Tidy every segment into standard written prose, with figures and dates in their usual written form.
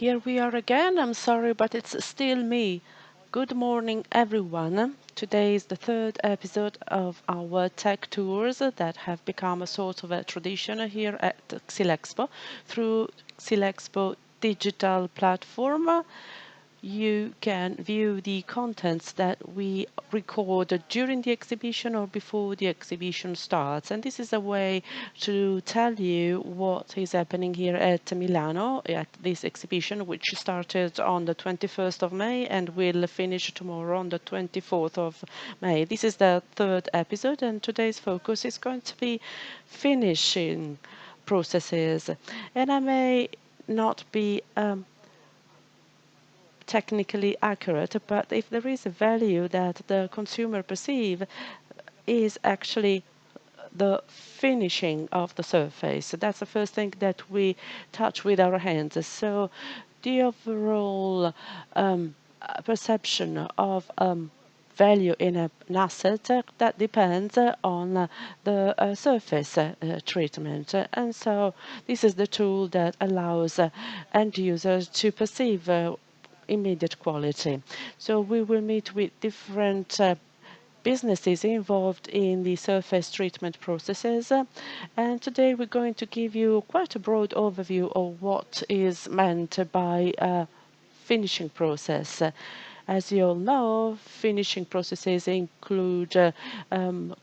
here we are again. I'm sorry, but it's still me. Good morning, everyone. Today is the third episode of our tech tours that have become a sort of a tradition here at Xylexpo through Xylexpo Digital platform. You can view the contents that we record during the exhibition or before the exhibition starts. And this is a way to tell you what is happening here at Milano at this exhibition, which started on the 21st of May and will finish tomorrow on the 24th of May. This is the third episode, and today's focus is going to be finishing processes. And I may not be technically accurate, but if there is a value that the consumer perceive is actually the finishing of the surface. So that's the first thing that we touch with our hands. So the overall perception of value in an asset that depends on the surface treatment. And so this is the tool that allows end users to perceive immediate quality. So we will meet with different businesses involved in the surface treatment processes, and today we're going to give you quite a broad overview of what is meant by a finishing process. As you all know, finishing processes include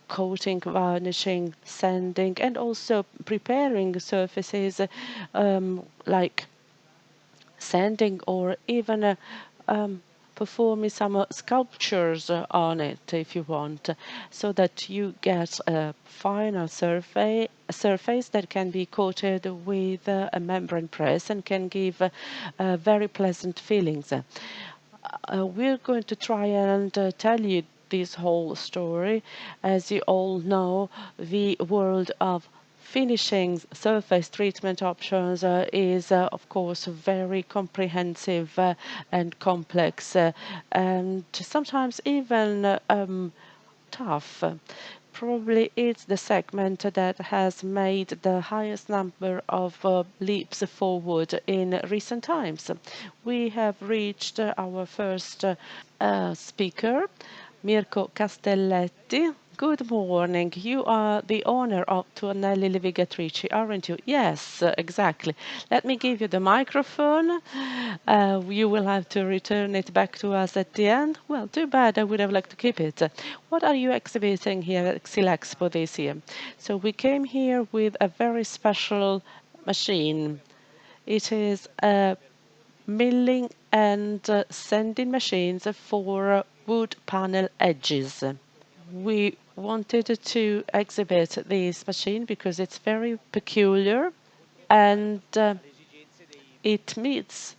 coating, varnishing, sanding, and also preparing surfaces like sanding or even performing some sculptures on it if you want, so that you get a final surface that can be coated with a membrane press and can give very pleasant feelings. We're going to try and tell you this whole story. As you all know, the world of finishing surface treatment options is of course very comprehensive and complex, and sometimes even tough. Probably it's the segment that has made the highest number of leaps forward in recent times. We have reached our first speaker, Mirko Castelletti. Good morning. You are the owner of TONELLI Levigatrici, aren't you? Yes, exactly. Let me give you the microphone. You will have to return it back to us at the end. Well, too bad. I would have liked to keep it. What are you exhibiting here at Xylexpo this year? So we came here with a very special machine. It is a milling and sanding machines for wood panel edges. We wanted to exhibit this machine because it's very peculiar and it meets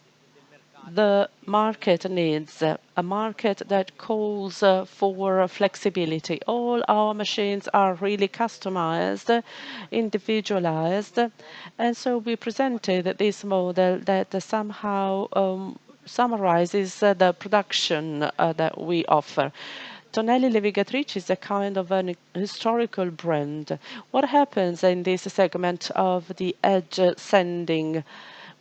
the market needs, a market that calls for flexibility. All our machines are really customized, individualized, and so we presented this model that somehow summarizes the production that we offer. TONELLI Levigatrici is a kind of an historical brand. What happens in this segment of the edge sanding?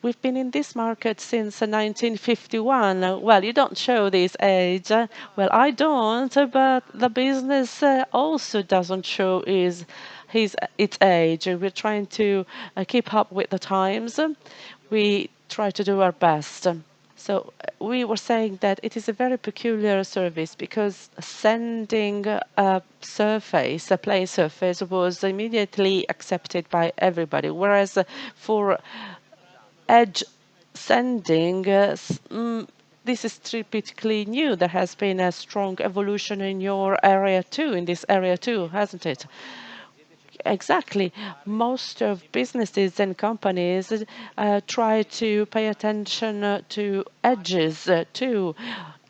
We've been in this market since 1951. Well, you don't show this age. Well, I don't, but the business also doesn't show its age. We're trying to keep up with the times. We try to do our best. So we were saying that it is a very peculiar service because sanding a surface, a plain surface, was immediately accepted by everybody, whereas for edge sanding, this is typically new. There has been a strong evolution in your area too, in this area too, hasn't it? Exactly. Most of businesses and companies try to pay attention to edges too.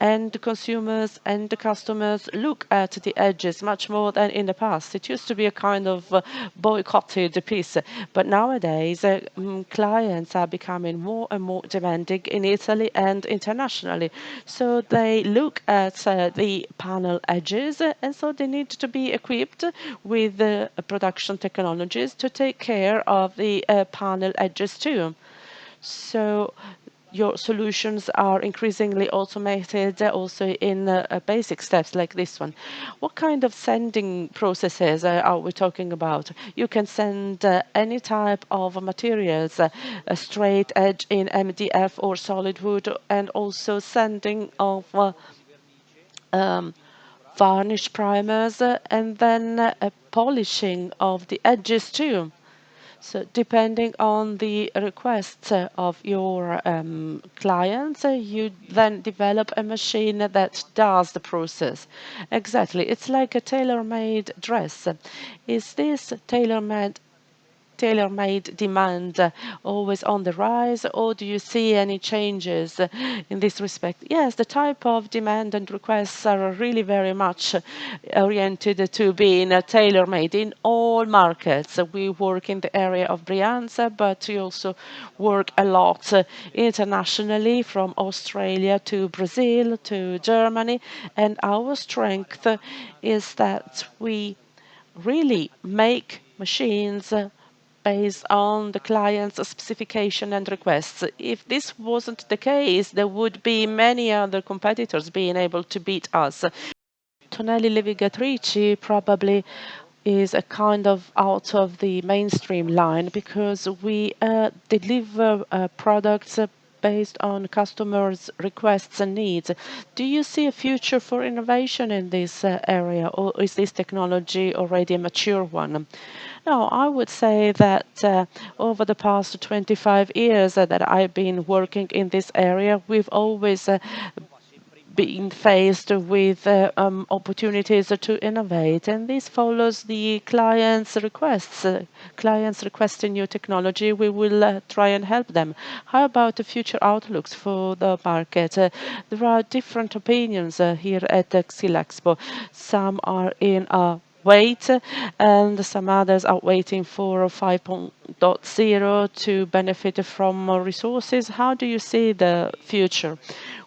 And consumers and the customers look at the edges much more than in the past. It used to be a kind of boycotted piece, but nowadays clients are becoming more and more demanding in Italy and internationally. So they look at the panel edges, and so they need to be equipped with production technologies to take care of the panel edges too. So your solutions are increasingly automated also in basic steps like this one. What kind of sending processes are we talking about? You can send any type of materials, a straight edge in MDF or solid wood, and also sending of varnish primers, and then polishing of the edges too. So depending on the requests of your clients, you then develop a machine that does the process. Exactly. It's like a tailor-made dress. Is this tailor-made demand always on the rise, or do you see any changes in this respect? Yes, the type of demand and requests are really very much oriented to being tailor-made in all markets. We work in the area of Brianza, but we also work a lot internationally, from Australia to Brazil to Germany, and our strength is that we really make machines based on the client's specification and requests. If this wasn't the case, there would be many other competitors being able to beat us. Tonelli Levigatrici probably is a kind of out of the mainstream line because we deliver products based on customers' requests and needs. Do you see a future for innovation in this area, or is this technology already a mature one? No, I would say that over the past 25 years that I've been working in this area, we've always being faced with opportunities to innovate, and this follows the client's requests. Clients requesting new technology, we will try and help them. How about the future outlooks for the market? There are different opinions here at Xylexpo. Some are in a wait, and some others are waiting for 5.0 to benefit from more resources. How do you see the future?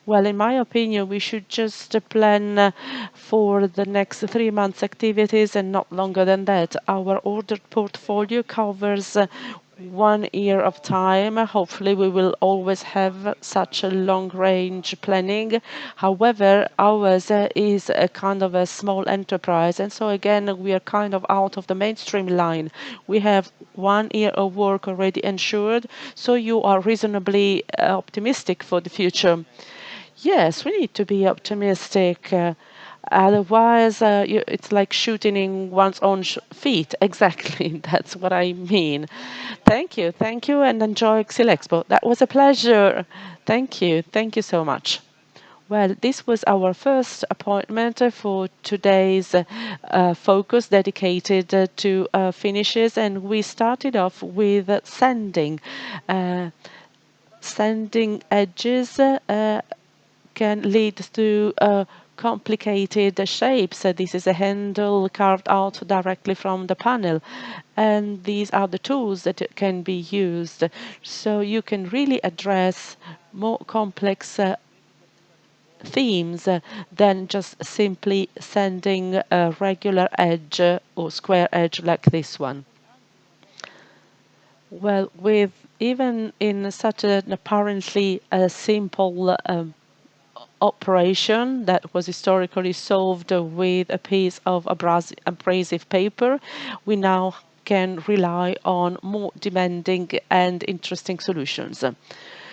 Well, in my opinion, we should just plan for the next 3 months activities and not longer than that. Our ordered portfolio covers 1 year of time. Hopefully, we will always have such a long range planning. However, ours is a kind of a small enterprise, and so again, we are kind of out of the mainstream line. We have 1 year of work already ensured, so you are reasonably optimistic for the future. Yes, we need to be optimistic. Otherwise, it's like shooting in one's own feet. Exactly, that's what I mean. Thank you, and enjoy Xylexpo. That was a pleasure. Thank you so much. Well, this was our first appointment for today's focus dedicated to finishes, and we started off with Uh, sanding edges can lead to complicated shapes. This is a handle carved out directly from the panel, and these are the tools that can be used. So you can really address more complex themes than just simply sending a regular edge or square edge like this one. Well, with even in such an apparently simple operation that was historically solved with a piece of abrasive paper, we now can rely on more demanding and interesting solutions.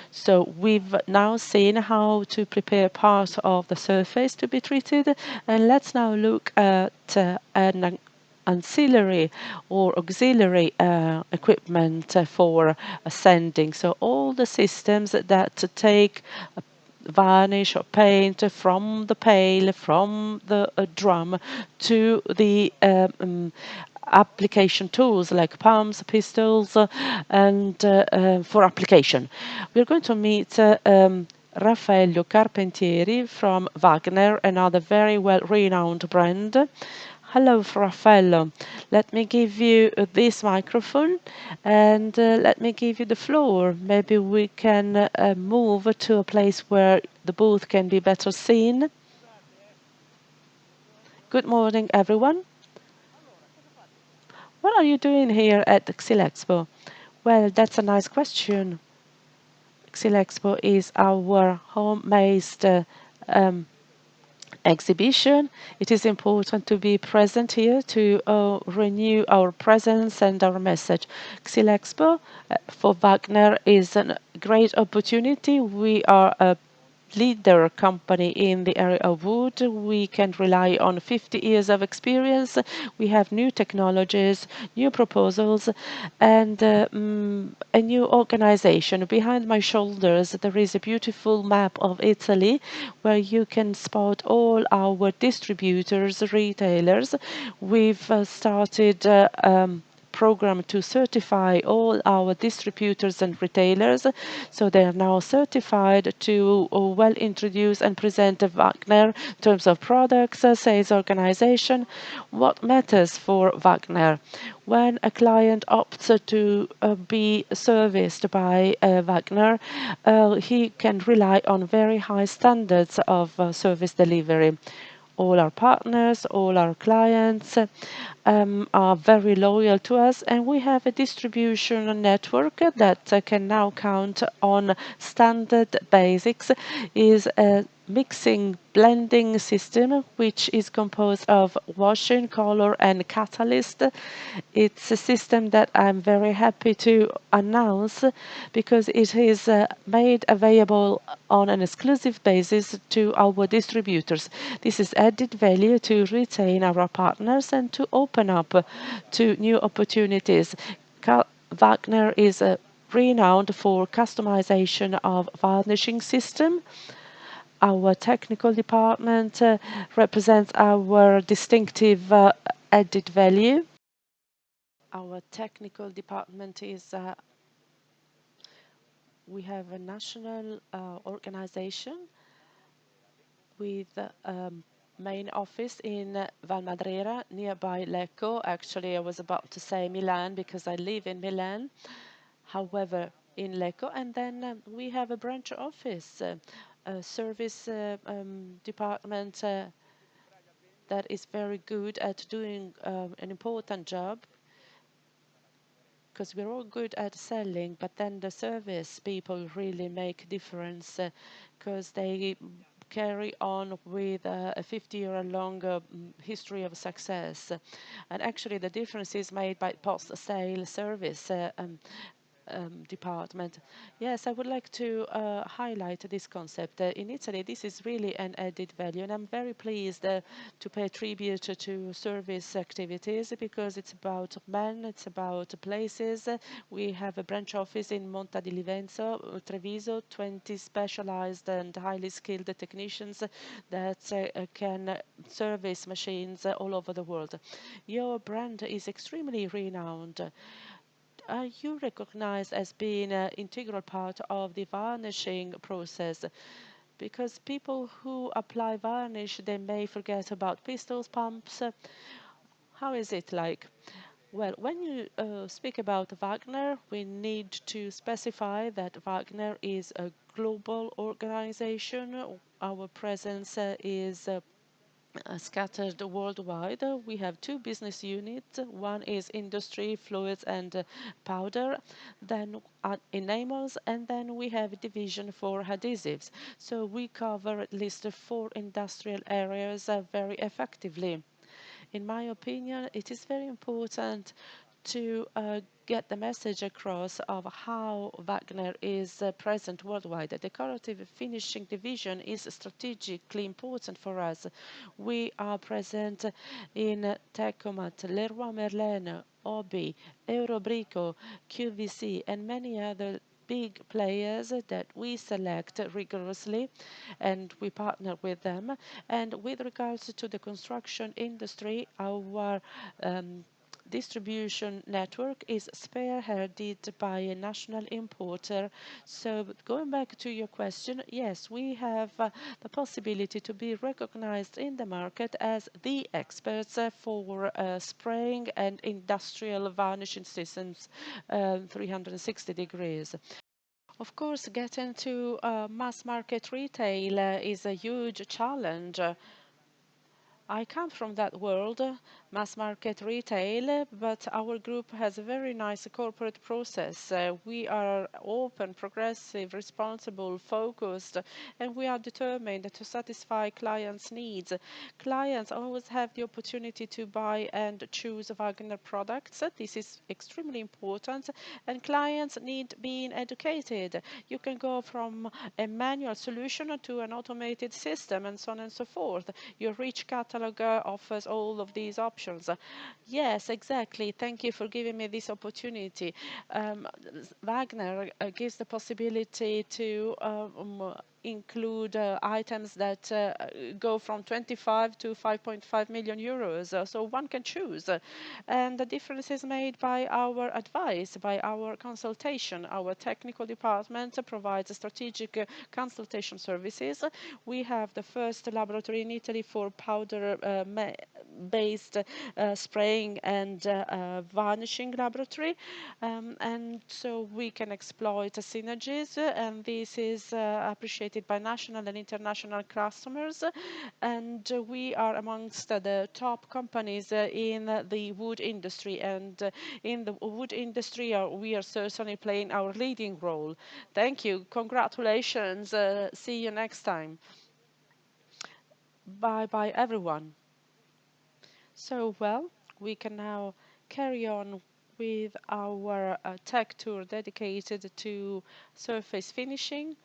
So we've now seen how to prepare part of the surface to be treated, and let's now look at an ancillary or auxiliary equipment for sanding. So all the systems that take varnish or paint from the pail, from the drum to the application tools like pumps, pistols, and for application. We're going to meet Raffello Carpentieri from WAGNER, another very well-renowned brand. Hello, Raffello. Let me give you this microphone and let me give you the floor. Maybe we can move to a place where the booth can be better seen. Good morning, everyone. What are you doing here at the Xylexpo? Well, that's a nice question. Xylexpo is our home-based exhibition. It is important to be present here to renew our presence and our message. Xylexpo for Wagner is a great opportunity. We are a leader company in the area of wood. We can rely on 50 years of experience. We have new technologies, new proposals, and a new organization. Behind my shoulders, there is a beautiful map of Italy where you can spot all our distributors, retailers. We've started program to certify all our distributors and retailers, so they are now certified to well introduce and present Wagner in terms of products, sales organization. What matters for Wagner? When a client opts to be serviced by Wagner, he can rely on very high standards of service delivery. All our partners, all our clients are very loyal to us, and we have a distribution network that can now count on standard basics. Is a mixing blending system which is composed of washing, color and catalyst. It's a system that I'm very happy to announce because it is made available on an exclusive basis to our distributors. This is added value to retain our partners and to open up to new opportunities. Wagner is renowned for customization of varnishing system. Our technical department represents our distinctive added value. Our technical department is we have a national organization with main office in Valmadrera, nearby Lecco. Actually, I was about to say Milan because I live in Milan. However, in Lecco, and then we have a branch office, a service department that is very good at doing an important job, because we're all good at selling, but then the service people really make difference because they carry on with a 50-year long history of success. And actually the difference is made by post-sale service department. Yes, I would like to highlight this concept. In Italy, this is really an added value, and I'm very pleased to pay tribute to service activities because it's about men, it's about places. We have a branch office in Monta di Livenzo, Treviso, 20 specialized and highly skilled technicians that can service machines all over the world. Your brand is extremely renowned. Are you recognized as being an integral part of the varnishing process? Because people who apply varnish, they may forget about pistols, pumps. How is it like? Well, when you speak about Wagner, we need to specify that Wagner is a global organization. Our presence is scattered worldwide. We have two business units. One is industry, fluids and powder, then enamels, and then we have a division for adhesives. So we cover at least four industrial areas very effectively. In my opinion, it is very important to get the message across of how Wagner is present worldwide. The decorative finishing division is strategically important for us. We are present in Tecomat, Leroy Merlin, Obi, Eurobrico, QVC, and many other big players that we select rigorously and we partner with them. And with regards to the construction industry, our distribution network is spearheaded by a national importer. So going back to your question, yes, we have the possibility to be recognized in the market as the experts for spraying and industrial varnishing systems 360 degrees. Of course, getting to mass market retail is a huge challenge. I come from that world, mass market retail, but our group has a very nice corporate process. We are open, progressive, responsible, focused, and we are determined to satisfy clients' needs. Clients always have the opportunity to buy and choose Wagner products. This is extremely important, and clients need being educated. You can go from a manual solution to an automated system and so on and so forth. Your rich catalog offers all of these options. Yes, exactly. Thank you for giving me this opportunity. Wagner gives the possibility to include items that go from 25 to 5.5 million euros. So one can choose. And the difference is made by our advice, by our consultation. Our technical department provides strategic consultation services. We have the first laboratory in Italy for powder-based spraying and varnishing laboratory. And so we can exploit synergies, and this is appreciated by national and international customers, and we are amongst the top companies in the wood industry, and in the wood industry we are certainly playing our leading role. Thank you, congratulations, see you next time. Bye bye everyone. So well, we can now carry on with our tech tour dedicated to surface finishing.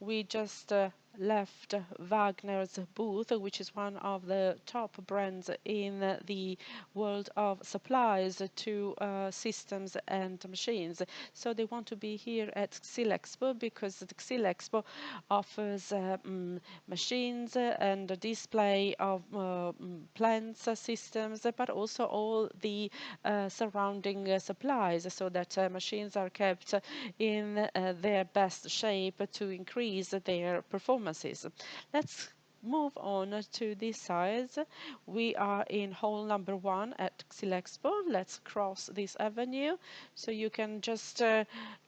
We just left Wagner's booth, which is one of the top brands in the world of supplies to systems and machines. So they want to be here at Xylexpo because the Xylexpo offers machines and a display of plants, systems, but also all the surrounding supplies, so that machines are kept in their best shape to increase their performances. Let's move on to this side. We are in hall number 1 at Xylexpo. Let's cross this avenue so you can just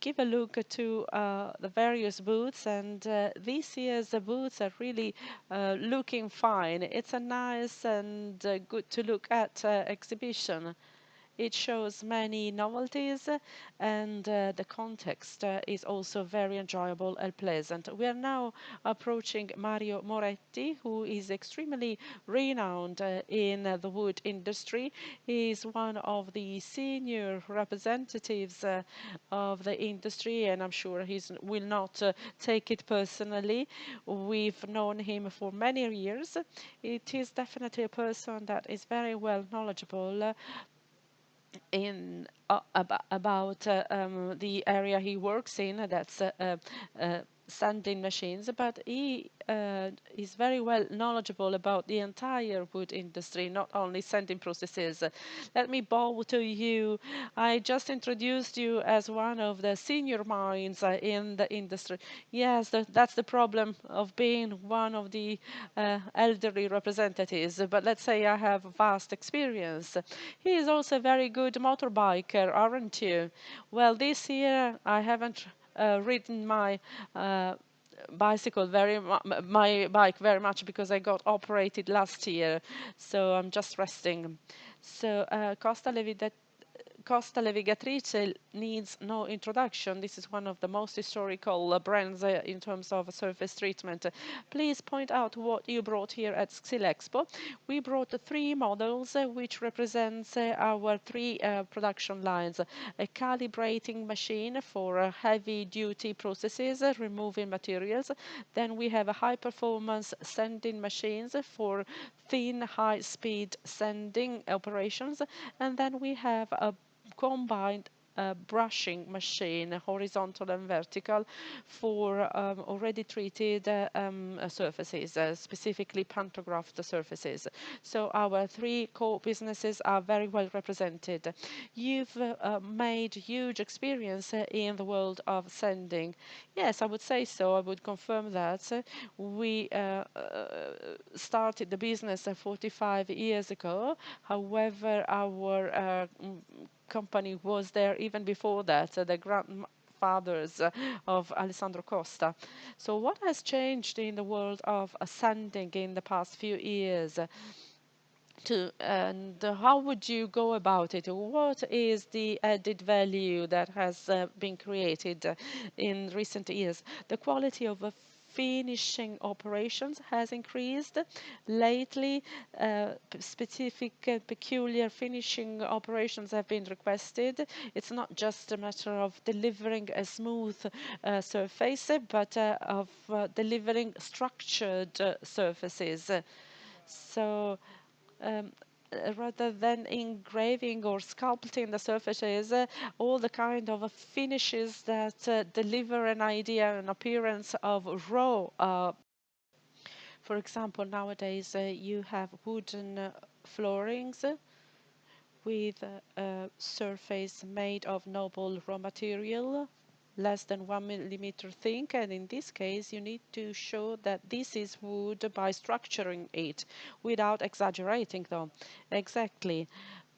give a look to the various booths, and this year's booths are really looking fine. It's a nice and good to look at exhibition. It shows many novelties, and the context is also very enjoyable and pleasant. We are now approaching Mario Moretti, who is extremely renowned in the wood industry. He is one of the senior representatives of the industry, and I'm sure he will not take it personally. We've known him for many years. It is definitely a person that is very well knowledgeable in about the area he works in, that's sanding machines, but he is very well knowledgeable about the entire wood industry, not only sanding processes. Let me bow to you. I just introduced you as one of the senior minds in the industry. Yes, that's the problem of being one of the elderly representatives, but let's say I have vast experience. He is also a very good motorbiker, aren't you? Well, this year I haven't ridden my my bike very much because I got operated last year, so I'm just resting. So Costa Levigatrice needs no introduction. This is one of the most historical brands in terms of surface treatment. Please point out what you brought here at Xylexpo. We brought 3 models which represents our 3 production lines. A calibrating machine for heavy-duty processes, removing materials. Then we have a high-performance sanding machines for thin, high-speed sanding operations. And then we have a combined brushing machine, horizontal and vertical, for already treated surfaces, specifically pantographed surfaces. So our 3 core businesses are very well represented. You've made huge experience in the world of sanding. Yes, I would say so. I would confirm that. We started the business 45 years ago. However, our company was there even before that, the grandfathers of Alessandro Costa. So what has changed in the world of sanding in the past few years? and how would you go about it? What is the added value that has been created in recent years? The quality of finishing operations has increased. Lately, specific peculiar finishing operations have been requested. It's not just a matter of delivering a smooth surface, but of delivering structured surfaces. So rather than engraving or sculpting the surfaces, all the kind of finishes that deliver an idea, an appearance of raw. For example, nowadays you have wooden floorings with a surface made of noble raw material, less than 1 millimeter thick, and in this case you need to show that this is wood by structuring it without exaggerating though. Exactly.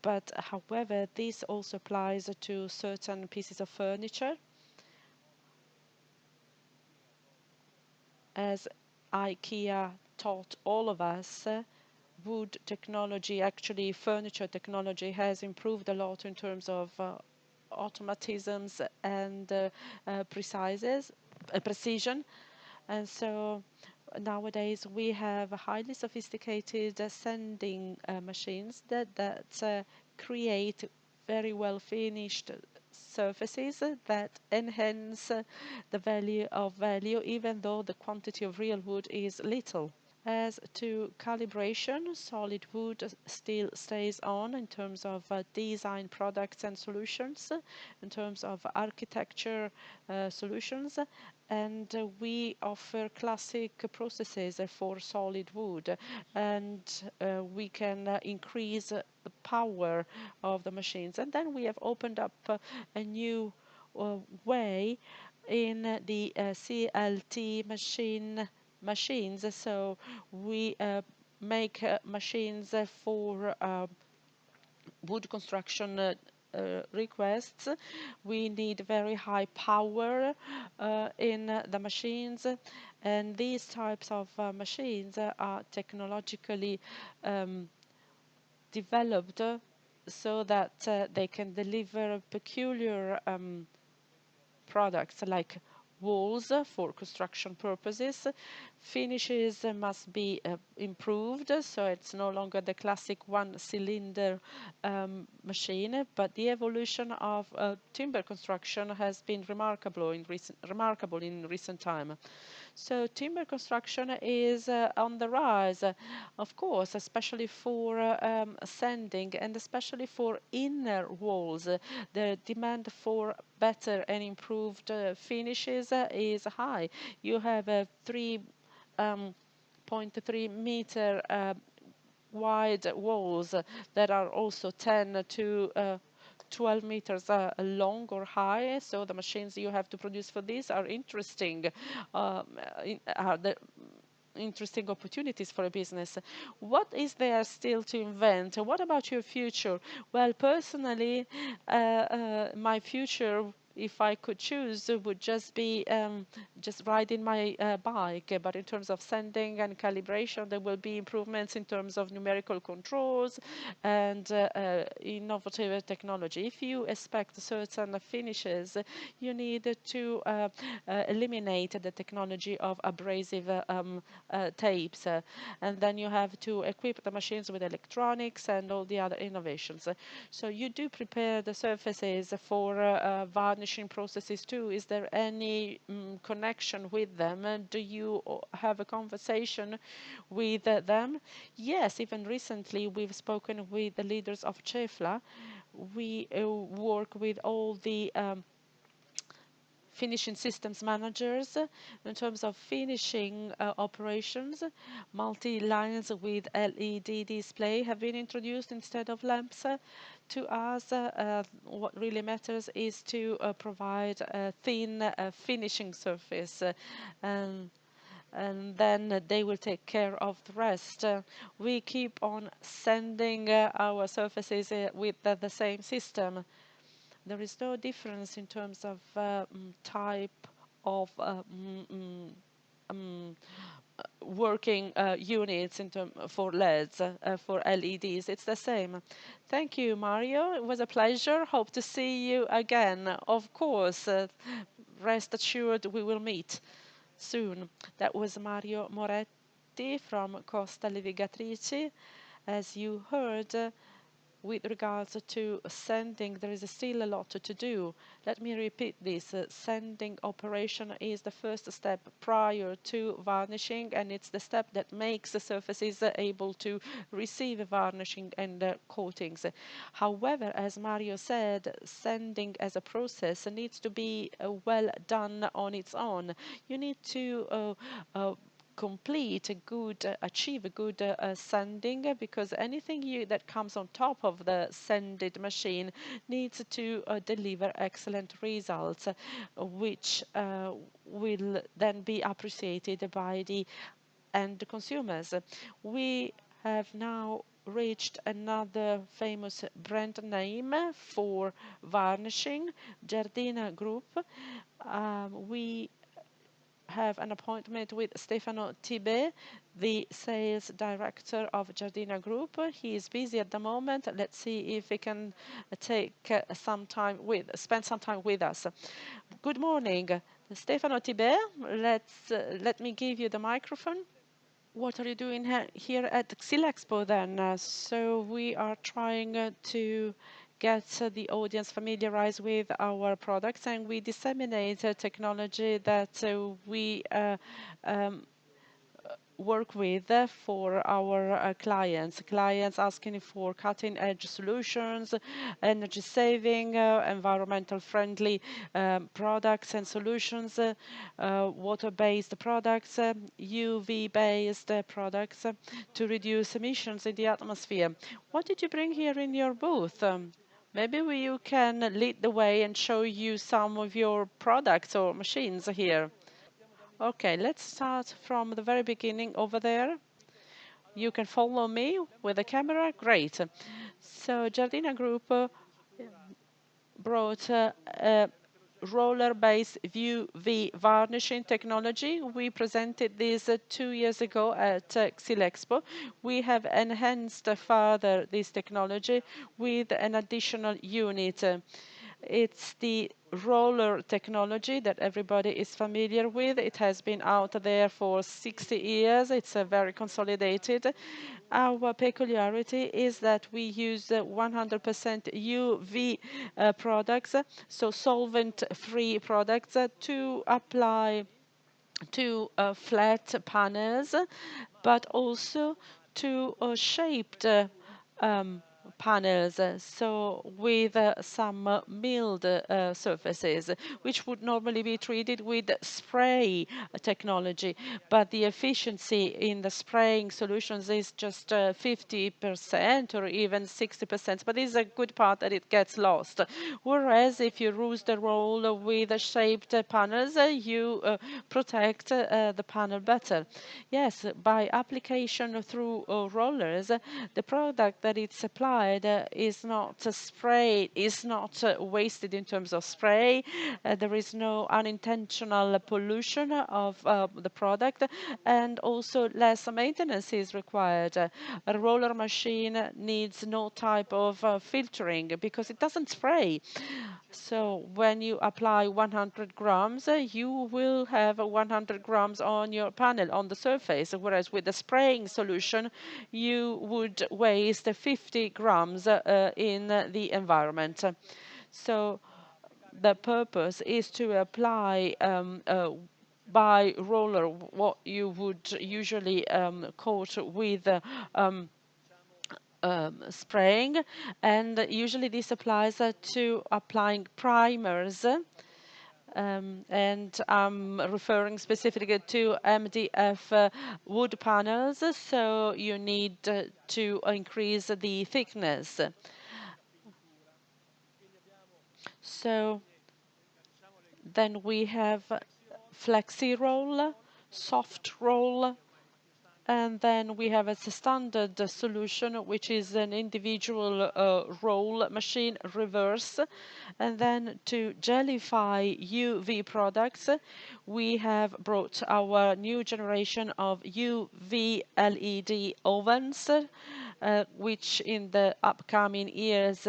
But however, this also applies to certain pieces of furniture, as IKEA taught all of us. Wood technology, actually furniture technology, has improved a lot in terms of automatisms and precision. And so nowadays we have highly sophisticated sanding machines that create very well finished surfaces that enhance the value even though the quantity of real wood is little. As to calibration, solid wood still stays on in terms of design products and solutions, in terms of architecture solutions, and we offer classic processes for solid wood, and we can increase the power of the machines. And then we have opened up a new way in the CLT machines. So we make machines for wood construction requests. We need very high power in the machines, and these types of machines are technologically developed so that they can deliver peculiar products like walls for construction purposes. Finishes must be improved, so it's no longer the classic one cylinder machine, but the evolution of timber construction has been remarkable in recent time. So timber construction is on the rise, of course, especially for sanding and especially for inner walls. The demand for better and improved finishes is high. You have a 3.3 meter wide walls that are also 10 to 12 meters long or high, so the machines you have to produce for this are interesting, are the interesting opportunities for a business. What is there still to invent? What about your future? Well, personally, my future, if I could choose, would just be just riding my bike. But in terms of sanding and calibration, there will be improvements in terms of numerical controls and innovative technology. If you expect certain finishes, you need to eliminate the technology of abrasive tapes, and then you have to equip the machines with electronics and all the other innovations. So you do prepare the surfaces for varnishing processes too. Is there any connection with them? Do you have a conversation with them? Yes, even recently we've spoken with the leaders of CEFLA. We work with all the finishing systems managers in terms of finishing operations. Multi-lines with LED display have been introduced instead of lamps. To us, what really matters is to provide a thin finishing surface, and then they will take care of the rest. We keep on sending our surfaces with the same system. There is no difference in terms of type of working units for LEDs, for LEDs. It's the same. Thank you, Mario. It was a pleasure. Hope to see you again. Of course, rest assured we will meet soon. That was Mario Moretti from Costa Levigatrici. As you heard, with regards to sanding, there is still a lot to do. Let me repeat this. Sanding operation is the first step prior to varnishing, and it's the step that makes the surfaces able to receive varnishing and coatings. However, as Mario said, sanding as a process needs to be well done on its own. You need to achieve a good sanding, because anything that comes on top of the sanded machine needs to deliver excellent results, which will then be appreciated by the end consumers. We have now reached another famous brand name for varnishing, GIARDINA GROUP. We have an appointment with Stefano Tibè, the sales director of GIARDINA Group. He is busy at the moment. Let's see if he can spend some time with us. Good morning, Stefano Tibè. Let me give you the microphone. What are you doing here at Xylexpo then? So we are trying to get the audience familiarized with our products, and we disseminate technology that we work with for our clients asking for cutting-edge solutions, energy saving, environmental friendly products and solutions, water-based products, UV-based products to reduce emissions in the atmosphere. What did you bring here in your booth? Maybe you can lead the way and show you some of your products or machines here. Okay, let's start from the very beginning over there. You can follow me with the camera. Great. So GIARDINA Group brought a roller-based UV varnishing technology. We presented this 2 years ago at Xylexpo. We have enhanced further this technology with an additional unit. It's the roller technology that everybody is familiar with. It has been out there for 60 years. It's very consolidated. Our peculiarity is that we use 100% UV products, so solvent-free products, to apply to flat panels, but also to shaped panels, so with some milled surfaces, which would normally be treated with spray technology, but the efficiency in the spraying solutions is just 50% or even 60%, but this is a good part that it gets lost. Whereas if you use the roll with shaped panels, you protect the panel better. Yes, by application through rollers, the product that it's applied is not sprayed, is not wasted in terms of spray. There is no unintentional pollution of the product, and also less maintenance is required. A roller machine needs no type of filtering because it doesn't spray. So when you apply 100 grams, you will have 100 grams on your panel, on the surface, whereas with the spraying solution, you would waste 50 grams in the environment. So the purpose is to apply by roller what you would usually coat with spraying, and usually this applies to applying primers, and I'm referring specifically to MDF wood panels, so you need to increase the thickness. So then we have flexi roll, soft roll, And then we have a standard solution, which is an individual roll machine reverse. And then to gellify UV products, we have brought our new generation of UV LED ovens, which in the upcoming years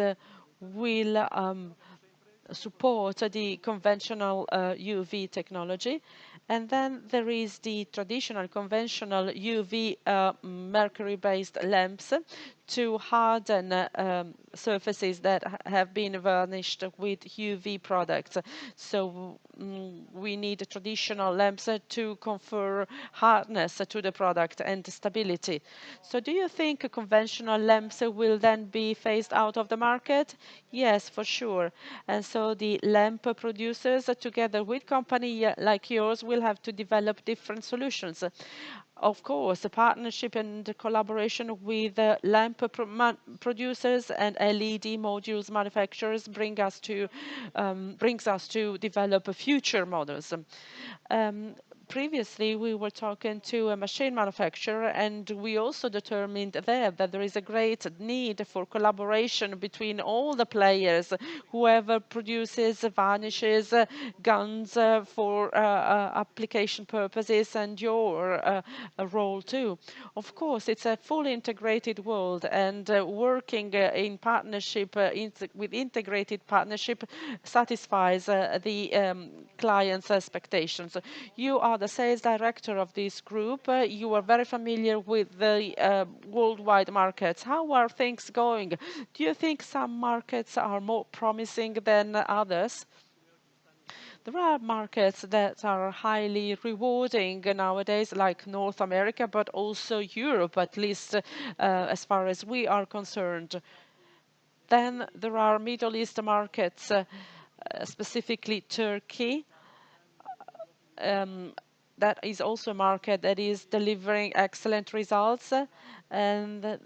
will support the conventional UV technology. And then there is the traditional conventional UV mercury-based lamps to harden surfaces that have been varnished with UV products. So we need traditional lamps to confer hardness to the product and stability. So do you think conventional lamps will then be phased out of the market? Yes, for sure. And so the lamp producers, together with company like yours, will have to develop different solutions. Of course, a partnership and collaboration with lamp producers and LED modules manufacturers brings us to develop future models. Previously, we were talking to a machine manufacturer, and we also determined there that there is a great need for collaboration between all the players, whoever produces varnishes, guns for application purposes, and your role too. Of course, it's a fully integrated world, and working in partnership with integrated partnership satisfies the client's expectations. You are the sales director of this group. You are very familiar with the worldwide markets. How are things going? Do you think some markets are more promising than others? There are markets that are highly rewarding nowadays, like North America, but also Europe, at least as far as we are concerned. Then there are Middle East markets, specifically Turkey. That is also a market that is delivering excellent results, and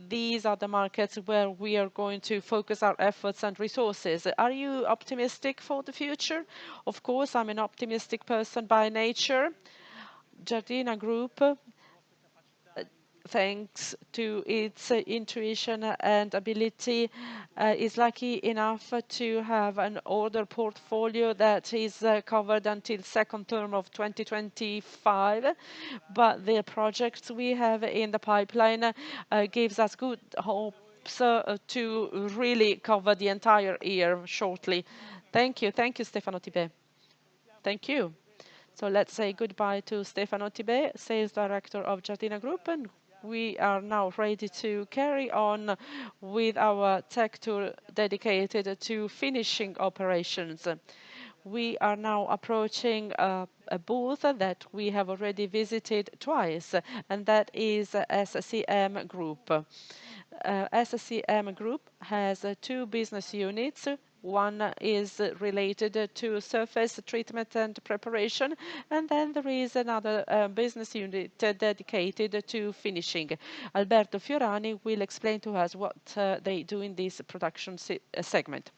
these are the markets where we are going to focus our efforts and resources. Are you optimistic for the future? Of course, I'm an optimistic person by nature. Giardina Group, thanks to its intuition and ability, is lucky enough to have an order portfolio that is covered until second term of 2025. But the projects we have in the pipeline gives us good hopes to really cover the entire year shortly. Thank you, Stefano Tibè. Thank you. So let's say goodbye to Stefano Tibè, Sales Director of Giardina Group, and we are now ready to carry on with our tech tour dedicated to finishing operations. We are now approaching a booth that we have already visited twice, and that is SCM Group. SCM Group has two business units. One is related to surface treatment and preparation, and then there is another business unit dedicated to finishing. Alberto Fiorani will explain to us what they do in this production segment.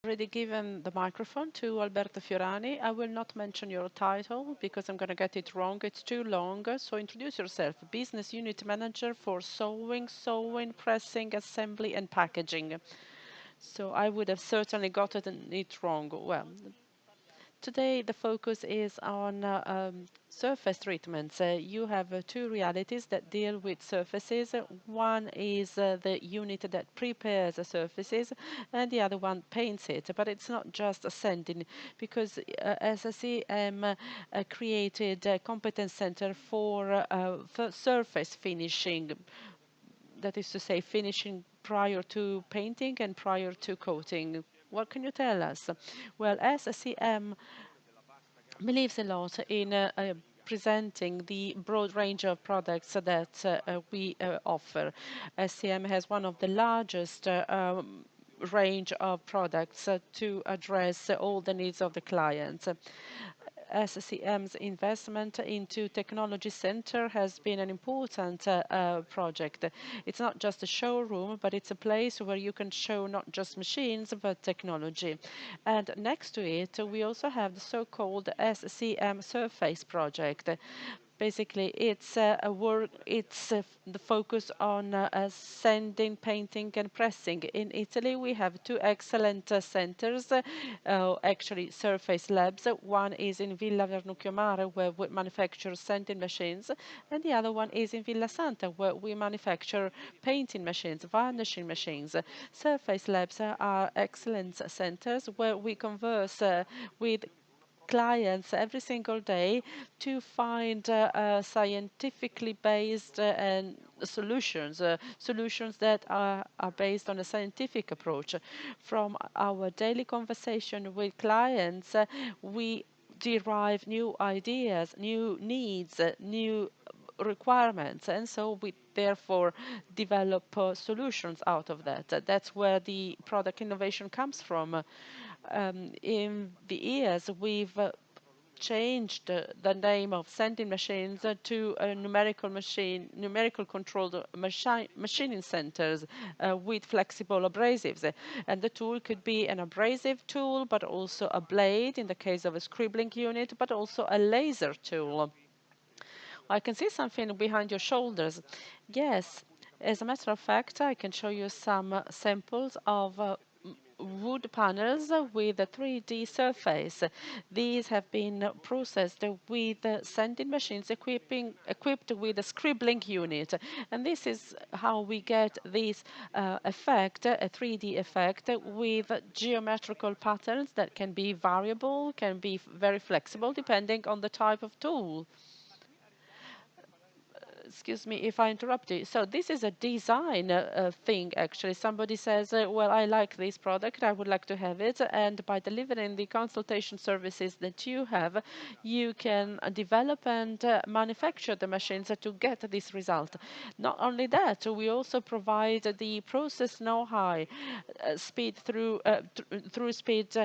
Already given the microphone to Alberto Fiorani. I will not mention your title because I'm going to get it wrong. It's too long. So introduce yourself. Business Unit Manager for sewing, pressing, assembly, and packaging. So I would have certainly gotten it wrong. Well, today the focus is on surface treatments. You have two realities that deal with surfaces. One is the unit that prepares the surfaces, and the other one paints it. But it's not just sending, because SCM created a competence center for surface finishing. That is to say, finishing prior to painting and prior to coating. What can you tell us? Well, SCM believes a lot in presenting the broad range of products that we offer. SCM has one of the largest range of products to address all the needs of the clients. SCM's investment into technology center has been an important project. It's not just a showroom, but it's a place where you can show not just machines, but technology. And next to it, we also have the so-called SCM Surface project. Basically, it's a work. It's the focus on sanding, painting, and pressing. In Italy, we have two excellent centers, actually surface labs. One is in Villa Vernucchiomare, where we manufacture sanding machines, and the other one is in Villa Santa, where we manufacture painting machines, varnishing machines. Surface labs are excellent centers where we converse with clients every single day to find scientifically based and solutions that are based on a scientific approach. From our daily conversation with clients, we derive new ideas, new needs, new requirements, and so we therefore develop solutions out of that. That's where the product innovation comes from. In the years, we've changed the name of sanding machines to a numerical controlled machining centers with flexible abrasives. And the tool could be an abrasive tool, but also a blade in the case of a scribbling unit, but also a laser tool. I can see something behind your shoulders. Yes, as a matter of fact, I can show you some samples of wood panels with a 3D surface. These have been processed with sanding machines equipped with a scribbling unit. And this is how we get this effect, a 3D effect, with geometrical patterns that can be variable, can be very flexible, depending on the type of tool. Excuse me if I interrupt you. So this is a design thing, actually. Somebody says, well, I like this product, I would like to have it. And by delivering the consultation services that you have, you can develop and manufacture the machines to get this result. Not only that, we also provide the process know-how, speed through speed,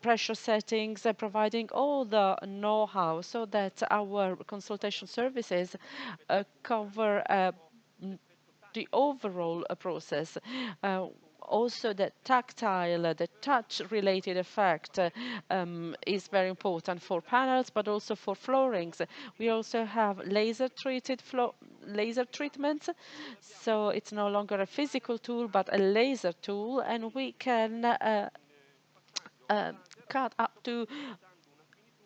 pressure settings, providing all the know-how so that our consultation services cover the overall process. Also, the tactile, the touch-related effect is very important for panels, but also for floorings. We also have laser treatments, so it's no longer a physical tool, but a laser tool, and we can cut up to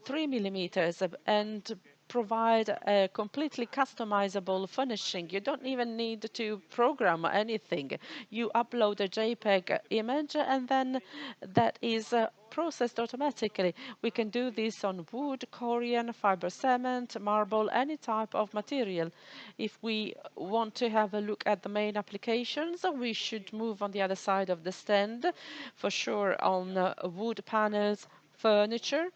3 millimeters and provide a completely customizable furnishing. You don't even need to program anything. You upload a JPEG image and then that is processed automatically. We can do this on wood, Korean, fiber cement, marble, any type of material. If we want to have a look at the main applications, we should move on the other side of the stand, for sure on wood panels, furniture,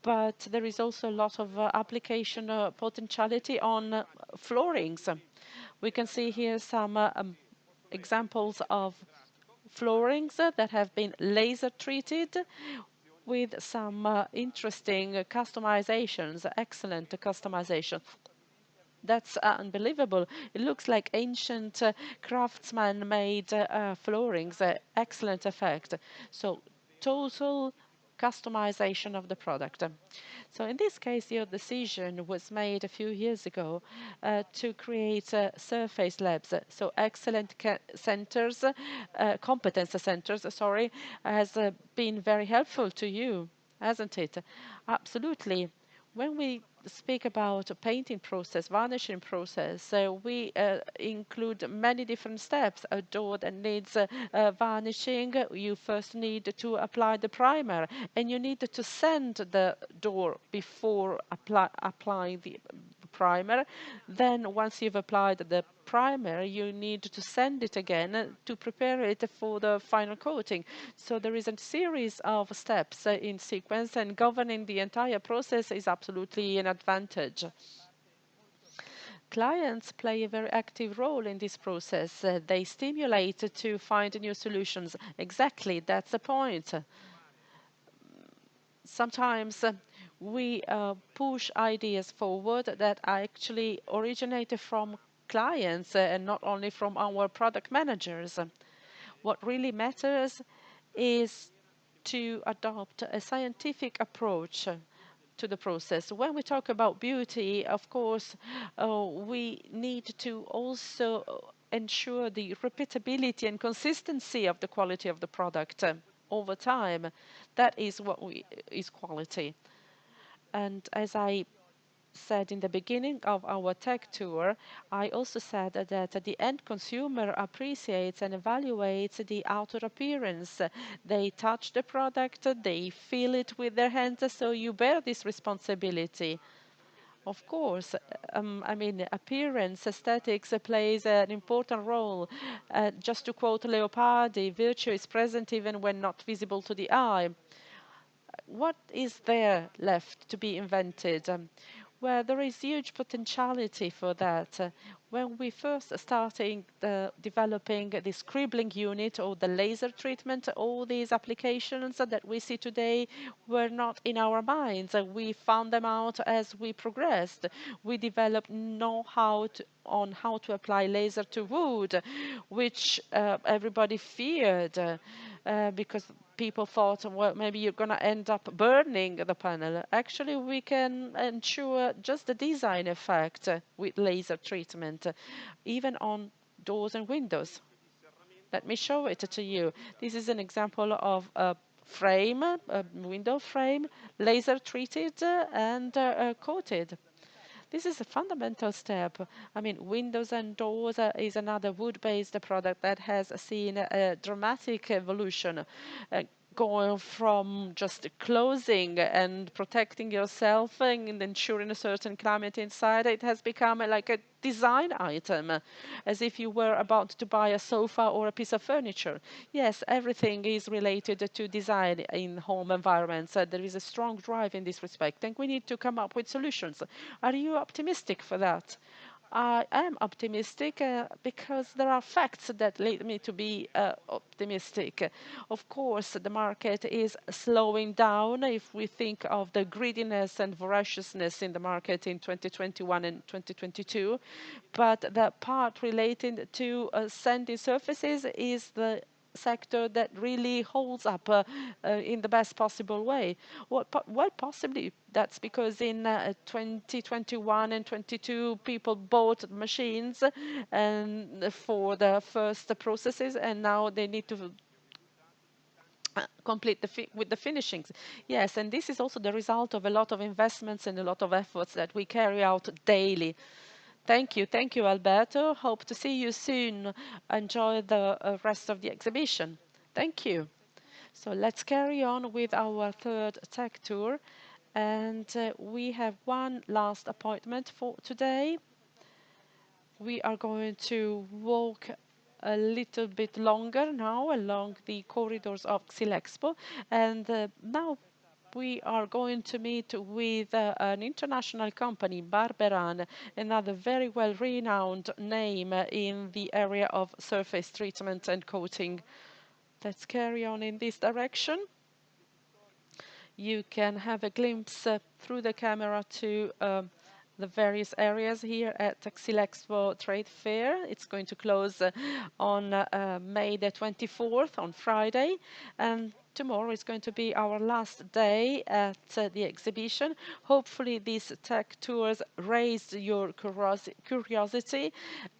but there is also a lot of application potentiality on floorings. We can see here some examples of floorings that have been laser treated with some interesting customizations, excellent customization. That's unbelievable. It looks like ancient craftsman-made floorings. Excellent effect. So total customization of the product. So in this case, your decision was made a few years ago to create surface labs. So excellent centers, competence centers, sorry, has been very helpful to you, hasn't it? Absolutely. When we speak about a painting process, varnishing process, we include many different steps. A door that needs varnishing, you first need to apply the primer, and you need to sand the door before applying the primer. Then once you've applied the primer, you need to sand it again to prepare it for the final coating. So there is a series of steps in sequence, and governing the entire process is absolutely an advantage. Clients play a very active role in this process. They stimulate to find new solutions. Exactly, that's the point. Sometimes we push ideas forward that are actually originated from clients and not only from our product managers. What really matters is to adopt a scientific approach to the process. When we talk about beauty, of course, we need to also ensure the repeatability and consistency of the quality of the product over time. That is what is quality. And as I said in the beginning of our tech tour, I also said that the end consumer appreciates and evaluates the outer appearance. They touch the product, they feel it with their hands, so you bear this responsibility. Of course, I mean, appearance, aesthetics plays an important role. Just to quote Leopardi, virtue is present even when not visible to the eye. What is there left to be invented? Where there is huge potentiality for that. When we first started developing the scribbling unit or the laser treatment, all these applications that we see today were not in our minds. We found them out as we progressed. We developed know-how on how to apply laser to wood, which everybody feared because people thought, well, maybe you're going to end up burning the panel. Actually, we can ensure just the design effect with laser treatment, even on doors and windows. Let me show it to you. This is an example of a frame, a window frame, laser treated and coated. This is a fundamental step. I mean, windows and doors is another wood-based product that has seen a dramatic evolution, going from just closing and protecting yourself and ensuring a certain climate inside. It has become like a design item, as if you were about to buy a sofa or a piece of furniture. Yes, everything is related to design in home environments. There is a strong drive in this respect, and we need to come up with solutions. Are you optimistic for that? I am optimistic because there are facts that lead me to be optimistic. Of course, the market is slowing down if we think of the greediness and voraciousness in the market in 2021 and 2022. But the part related to sandy surfaces is the sector that really holds up in the best possible way. Well, possibly that's because in 2021 and 22 people bought machines and for the first processes, and now they need to complete with the finishings. Yes, and this is also the result of a lot of investments and a lot of efforts that we carry out daily. Thank you, Alberto. Hope to see you soon. Enjoy the rest of the exhibition. Thank you. So let's carry on with our third tech tour. And we have one last appointment for today. We are going to walk a little bit longer now along the corridors of Xylexpo. And now we are going to meet with an international company, BARBERÁN, another very well-renowned name in the area of surface treatment and coating. Let's carry on in this direction. You can have a glimpse through the camera to the various areas here at Xylexpo Trade Fair. It's going to close on May the 24th, on Friday, and tomorrow is going to be our last day at the exhibition. Hopefully these tech tours raised your curiosity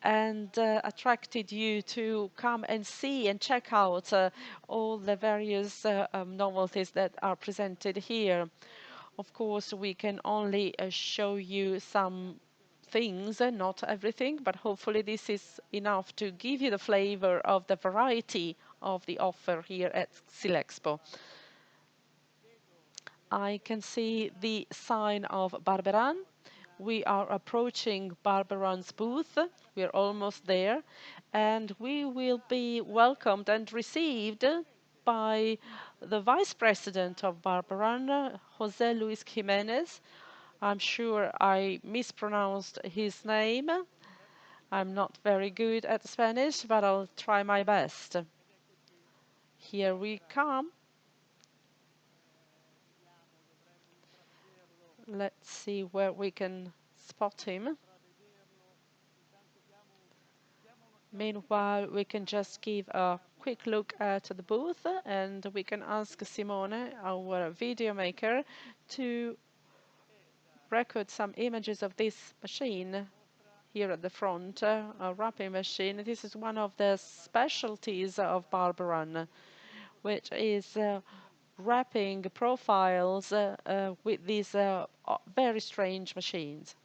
and attracted you to come and see and check out all the various novelties that are presented here. Of course, we can only show you some things, not everything, but hopefully this is enough to give you the flavor of the variety of the offer here at Xylexpo. I can see the sign of BARBERÁN. We are approaching BARBERÁN's booth. We're almost there, and we will be welcomed and received by the Vice President of BARBERÁN, José Luis Gimenez. I'm sure I mispronounced his name. I'm not very good at Spanish, but I'll try my best. Here we come. Let's see where we can spot him. Meanwhile, we can just give a quick look at the booth and we can ask Simone, our video maker, to record some images of this machine here at the front, a wrapping machine. This is one of the specialties of BARBERÁN, which is wrapping profiles with these very strange machines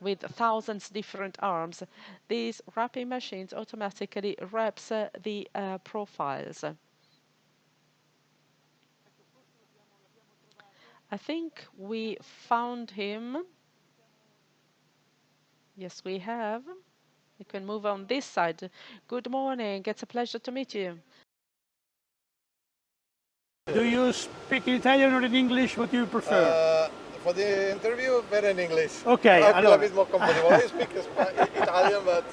with thousands different arms. These wrapping machines automatically wraps the profiles. I think we found him. Yes, we have. You can move on this side. Good morning. It's a pleasure to meet you. Do you speak in Italian or in English? What do you prefer? For the interview, better in English. Okay, I feel allora. a bit more comfortable. I speak Italian, but...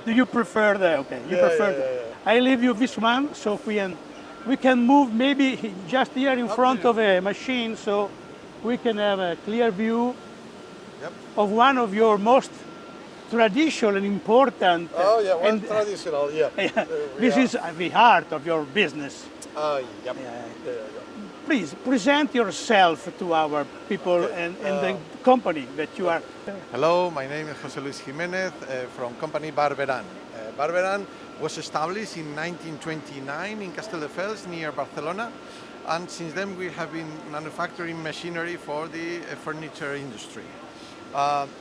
Do you prefer the, okay, you prefer the, I leave you this one, so we can move maybe just here in front of a machine, so we can have a clear view of one of your most traditional and important. Oh yeah, one traditional, yeah. This is the heart of your business. Yep. Please present yourself to our people and the company that you are. Hello, my name is José Luis Gimenez from company BARBERÁN. BARBERÁN was established in 1929 in Castelletti near Barcelona, and since then we have been manufacturing machinery for the furniture industry.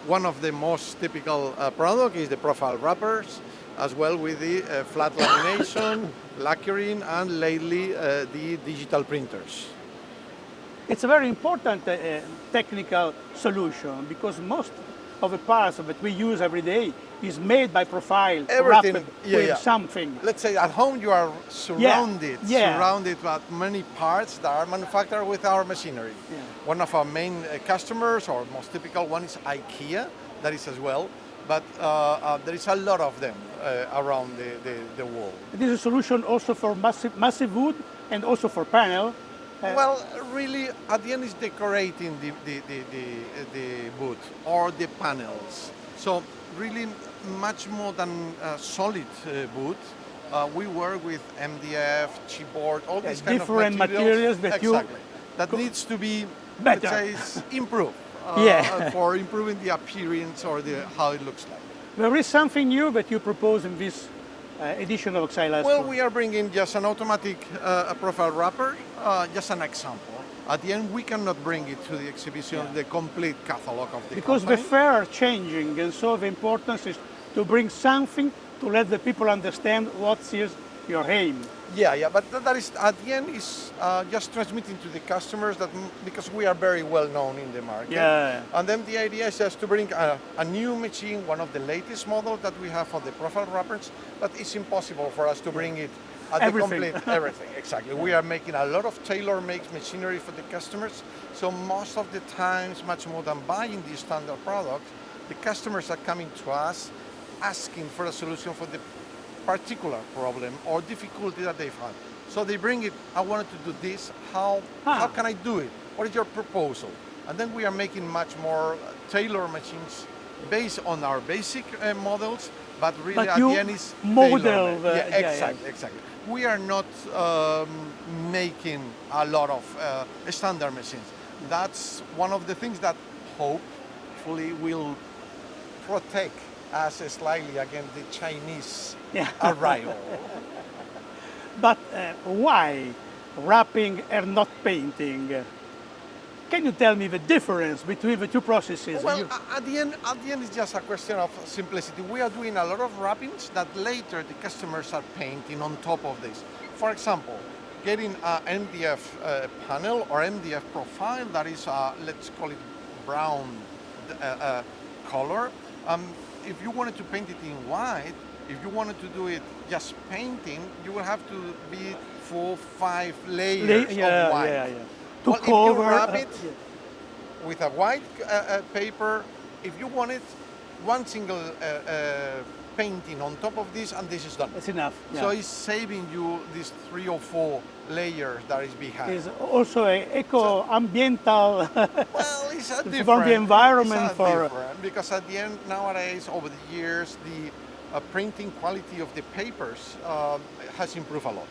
One of the most typical products is the profile wrappers, as well with the flat lamination, lacquering, and lately the digital printers. It's a very important technical solution because most of the parts that we use every day is made by profile, wrapped with something. Let's say at home you are surrounded by many parts that are manufactured with our machinery. One of our main customers, or most typical one, is IKEA, that is as well, but there is a lot of them around the world. It is a solution also for massive wood and also for panel. Well, really, at the end, it's decorating the wood or the panels. So really, much more than solid wood. We work with MDF, chipboard, all these kind of materials that that needs to be better, let's say, improved for improving the appearance or how it looks like. There is something new that you propose in this edition of Xylexpo. Well, we are bringing just an automatic profile wrapper, just an example. At the end, we cannot bring it to the exhibition, the complete catalog of the because company. the fair are changing, and so the importance is to bring something to let the people understand what is your aim. Yeah, but that is at the end is just transmitting to the customers that because we are very well known in the market. And then the idea is just to bring a new machine, one of the latest models that we have for the profile wrappers, but it's impossible for us to bring it at everything. The complete everything. Exactly. We are making a lot of tailor-made machinery for the customers. So most of the times, much more than buying the standard product, the customers are coming to us asking for a solution for the particular problem or difficulty that they've had. So they bring it, I wanted to do this, how can I do it? What is your proposal? And then we are making much more tailor machines based on our basic models, but really at the end is model. Exactly. We are not making a lot of standard machines. That's one of the things that hopefully will protect us slightly against the Chinese arrival. But why wrapping and not painting? Can you tell me the difference between the two processes? Well, at the end, it's just a question of simplicity. We are doing a lot of wrappings that later the customers are painting on top of this. For example, getting an MDF panel or MDF profile that is, let's call it brown color. If you wanted to paint it in white, if you wanted to do it just painting, you will have to be 4-5 layers of white. Well, if you wrap it with a white paper, if you want it one single painting on top of this, and this is done. It's enough. Yeah. So it's saving you these 3 or 4 layers that is behind. It's also a eco-ambiental Well, it's a different. for the environment. It's different, because at the end, nowadays, over the years, the printing quality of the papers has improved a lot.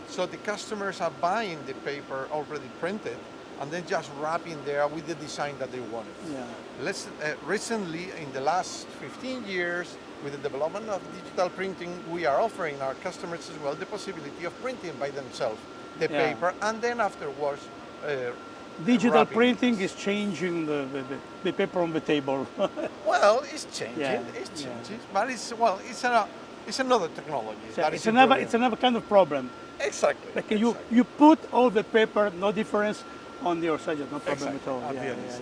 So the customers are buying the paper already printed and then just wrapping there with the design that they wanted. Yeah. Recently, in the last 15 years, with the development of digital printing, we are offering our customers as well the possibility of printing by themselves the paper, and then afterwards digital wrapping. Printing is changing the paper on the table. Well, it's changing. Yeah. It's changing, but it's another technology. It's another kind of problem. Exactly. Like you put all the paper, no difference on your side, no problem at all.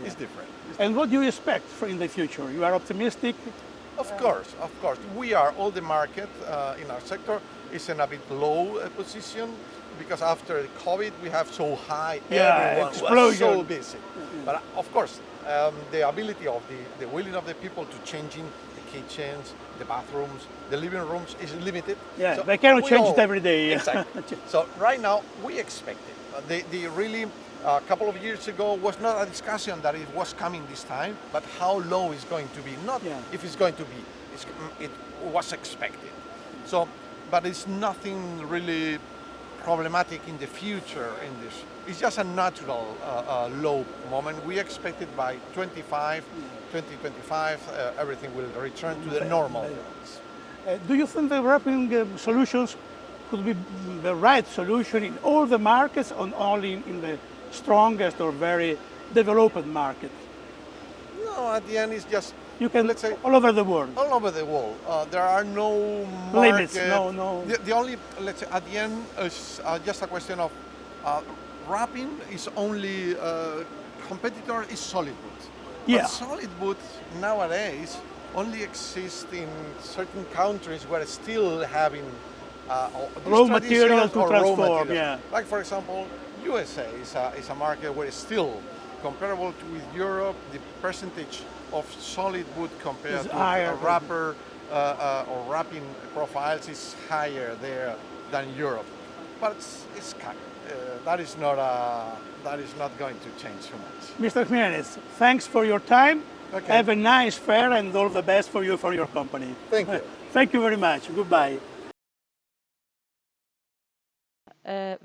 It's different. And what do you expect in the future? You are optimistic? Of course. We are, all the market in our sector is in a bit low position, because after COVID we have so high, everyone was so busy. But of course, the ability of the willing of the people to changing the kitchens, the bathrooms, the living rooms is limited. Yeah, so they cannot change it every day. Exactly. So right now we expect it. The really a couple of years ago was not a discussion that it was coming this time, but how low it's going to be. Not if it's going to be. It was expected. So, but it's nothing really problematic in the future in this. It's just a natural low moment. We expect it by 2025, everything will return to the normal levels. Do you think the wrapping solutions could be the right solution in all the markets, or only in the strongest or very developed market? No, at the end it's just, you can, let's say, all over the world. All over the world. There are no limits. Market. No. The only, let's say, at the end is just a question of wrapping is only competitor is solid wood. Yeah. But solid wood nowadays only exists in certain countries where it's still having raw material to transform. Yeah. Like for example, USA is a market where it's still comparable with Europe. The percentage of solid wood compared to a wrapper or wrapping profiles is higher there than Europe. But it's kind of, that is not going to change so much. Mr. Gimenez, thanks for your time. Okay. Have a nice fair and all the best for you, for your company. Thank you. Thank you very much. Goodbye.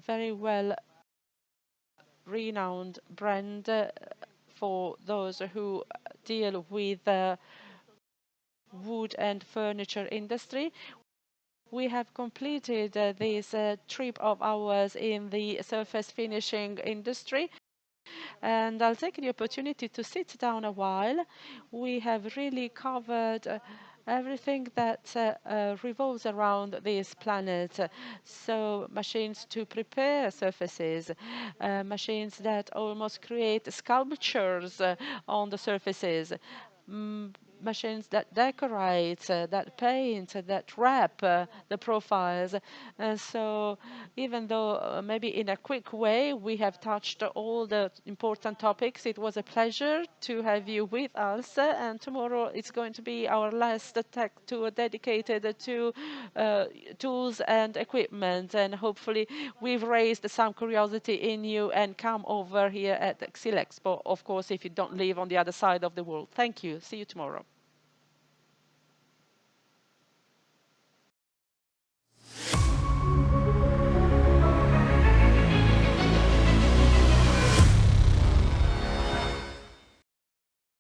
Very well renowned brand for those who deal with the wood and furniture industry. We have completed this trip of ours in the surface finishing industry, and I'll take the opportunity to sit down a while. We have really covered everything that revolves around this planet. So machines to prepare surfaces, machines that almost create sculptures on the surfaces, machines that decorate, that paint, that wrap the profiles. And so even though maybe in a quick way we have touched all the important topics, it was a pleasure to have you with us. And tomorrow it's going to be our last tech tour dedicated to tools and equipment. And hopefully we've raised some curiosity in you and come over here at Xylexpo, of course, if you don't live on the other side of the world. Thank you. See you tomorrow.